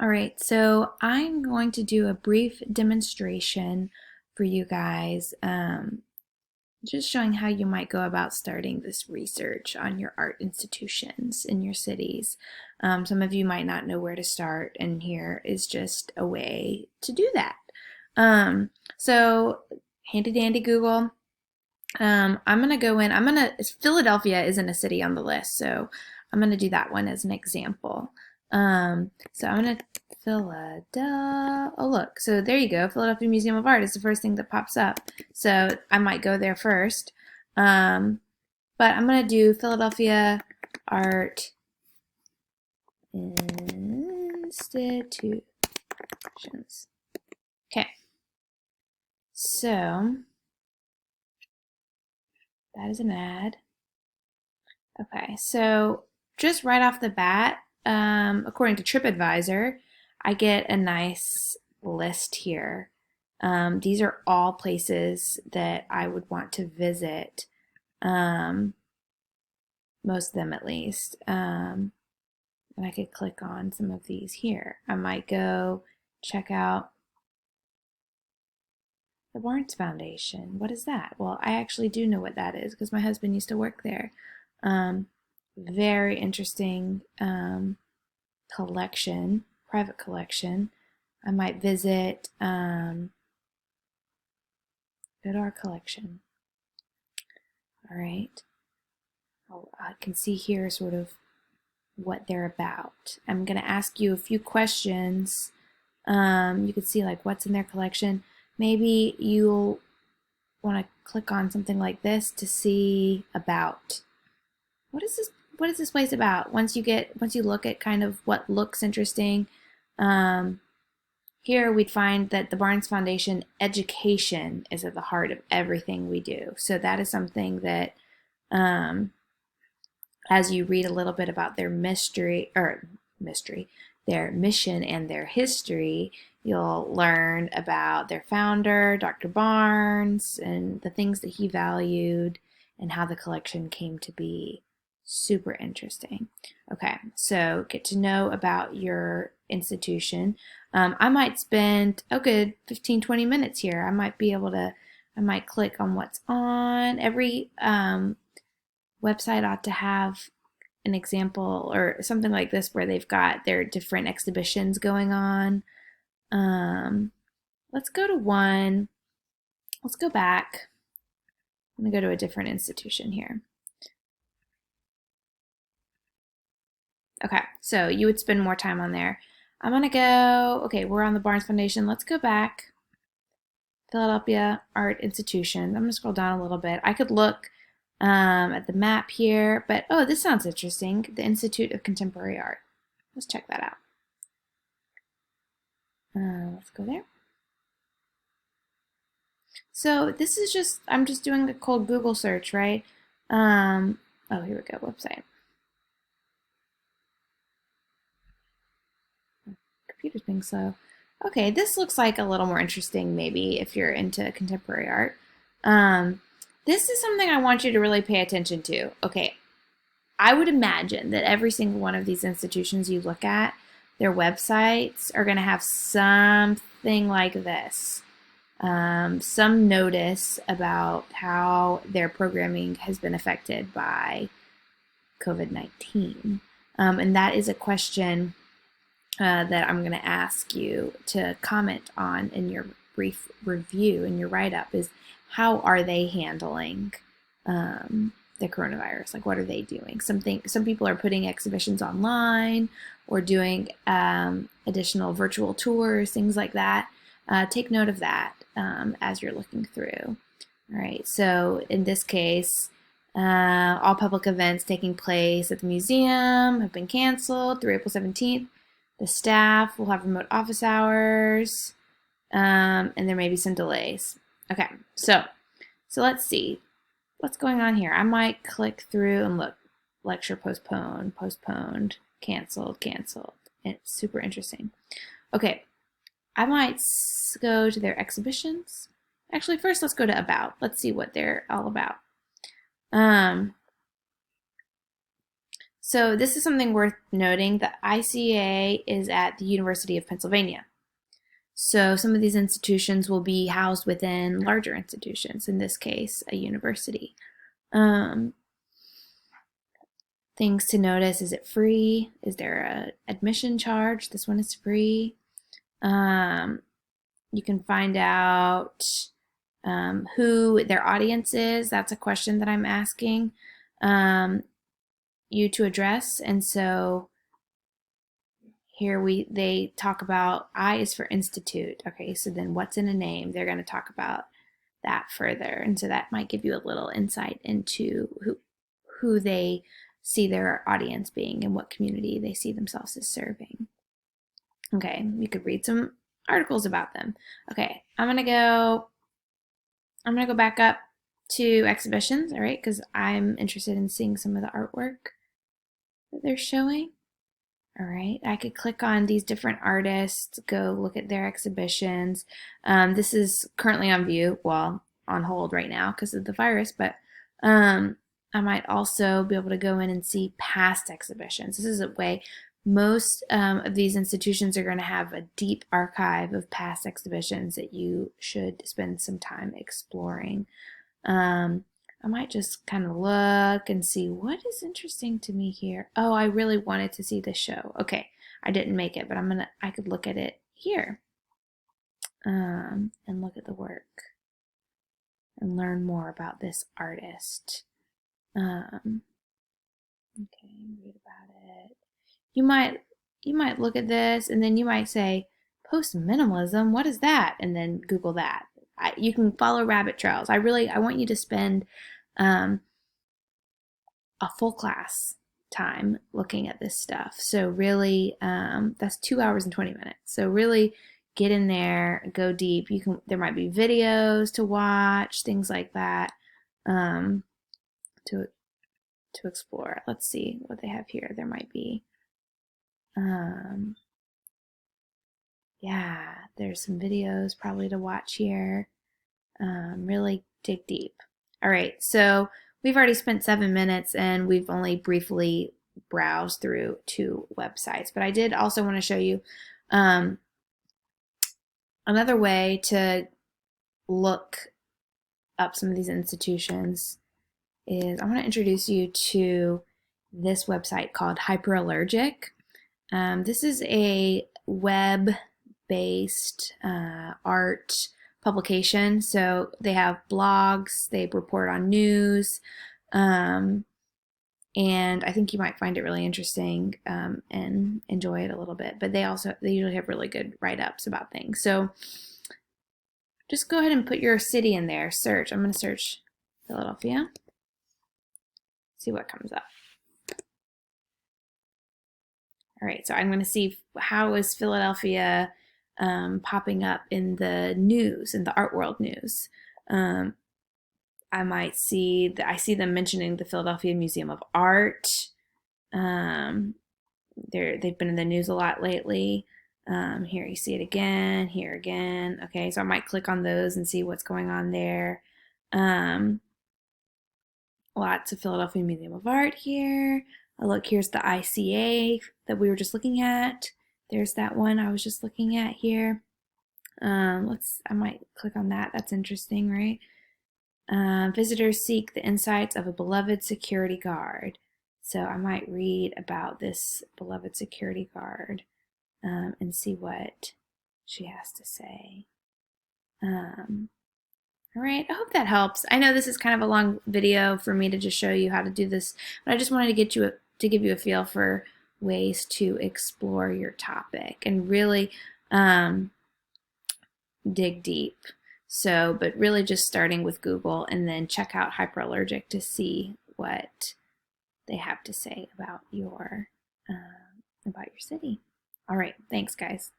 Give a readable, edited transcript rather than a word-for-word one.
All right, so I'm going to do a brief demonstration for you guys, just showing how you might go about starting this research on your art institutions in your cities. Some of you might not know where to start, and here is just a way to do that. So handy dandy Google. I'm gonna go in, Philadelphia isn't a city on the list, so I'm gonna do that one as an example. So I'm gonna Philadelphia. Oh, look. So there you go. Philadelphia Museum of Art is the first thing that pops up. So I might go there first. But I'm gonna do Philadelphia Art Institutions. Okay. So that is an ad. Okay. So just right off the bat, according to TripAdvisor, I get a nice list here. These are all places that I would want to visit, um, most of them at least. And I could click on some of these here. I might go check out the Barnes Foundation. What is that? Well, I actually do know what that is because my husband used to work there. Um, Very interesting collection, private collection. I might visit, go to our collection. All right. I can see here sort of what they're about. I'm going to ask you a few questions. You can see like what's in their collection. Maybe you'll want to click on something like this to see about what is this place about. Once you look at kind of what looks interesting, um, here we'd find that the Barnes Foundation education is at the heart of everything we do. So that is something that, um, as you read a little bit about their their mission and their history, you'll learn about their founder, Dr. Barnes, and the things that he valued and how the collection came to be. Super interesting. Okay, so get to know about your institution. I might spend a good 15, 20 minutes here. I might click on what's on. Every website ought to have an example or something like this where they've got their different exhibitions going on. Um, let's go to one. Let's go back. I'm going to go to a different institution here. Okay, so you would spend more time on there. I'm going to go, okay, we're on the Barnes Foundation. Let's go back. Philadelphia Art Institution. I'm going to scroll down a little bit. I could look at the map here, but oh, this sounds interesting. The Institute of Contemporary Art. Let's check that out. Let's go there. So this is just, I'm just doing a cold Google search, right? Oh, here we go, website. Computer's being slow. Okay, this looks like a little more interesting maybe if you're into contemporary art. This is something I want you to really pay attention to. Okay, I would imagine that every single one of these institutions you look at, their websites are going to have something like this. Some notice about how their programming has been affected by COVID-19. And that is a question that I'm going to ask you to comment on in your brief review, in your write-up, is how are they handling the coronavirus? Like, what are they doing? Some people are putting exhibitions online or doing additional virtual tours, things like that. Take note of that as you're looking through. All right, so in this case, all public events taking place at the museum have been canceled through April 17th. The staff will have remote office hours, and there may be some delays. Okay, so let's see what's going on here. I might click through and look. Lecture postponed, postponed, canceled, canceled. It's super interesting. Okay, I might go to their exhibitions. Actually, first let's go to about. Let's see what they're all about. So this is something worth noting. The ICA is at the University of Pennsylvania. So some of these institutions will be housed within larger institutions, in this case, a university. Things to notice, is it free? Is there a admission charge? This one is free. You can find out who their audience is. That's a question that I'm asking you to address. And so here they talk about I is for institute. Okay, so then what's in a name? They're going to talk about that further. And so that might give you a little insight into who they see their audience being and what community they see themselves as serving. Okay, you could read some articles about them. Okay, I'm gonna go back up to exhibitions, all right, because I'm interested in seeing some of the artwork that they're showing. All right, I could click on these different artists, go look at their exhibitions. This is currently on view, well, on hold right now because of the virus, but I might also be able to go in and see past exhibitions. This is a way most of these institutions are going to have a deep archive of past exhibitions that you should spend some time exploring. I might just kind of look and see what is interesting to me here. Oh, I really wanted to see this show. Okay, I didn't make it, but I could look at it here and look at the work and learn more about this artist. Okay, read about it. You might look at this and then you might say, post-minimalism, what is that? And then Google that. You can follow rabbit trails. I want you to spend a full class time looking at this stuff. So really, that's 2 hours and 20 minutes. So really get in there, go deep. There might be videos to watch, things like that, to explore. Let's see what they have here. There might be, yeah, there's some videos probably to watch here. Really dig deep. All right, so we've already spent 7 minutes and we've only briefly browsed through 2 websites, but I did also want to show you another way to look up some of these institutions is I want to introduce you to this website called Hyperallergic. This is a web-based art publication. So they have blogs, they report on news, and I think you might find it really interesting and enjoy it a little bit. But they usually have really good write-ups about things. So just go ahead and put your city in there. Search. I'm going to search Philadelphia. See what comes up. All right, so I'm going to see how is Philadelphia popping up in the news, in the art world news. I might see I see them mentioning the Philadelphia Museum of Art. They've been in the news a lot lately. Here you see it again, here again. Okay, so I might click on those and see what's going on there. Lots of Philadelphia Museum of Art here. Oh, look, here's the ICA that we were just looking at. There's that one I was just looking at here. I might click on that. That's interesting, right? Visitors seek the insights of a beloved security guard. So I might read about this beloved security guard and see what she has to say. All right, I hope that helps. I know this is kind of a long video for me to just show you how to do this, but I just wanted to give you a feel for ways to explore your topic and really dig deep. So, but really just starting with Google and then check out Hyperallergic to see what they have to say about your city. All right, thanks guys.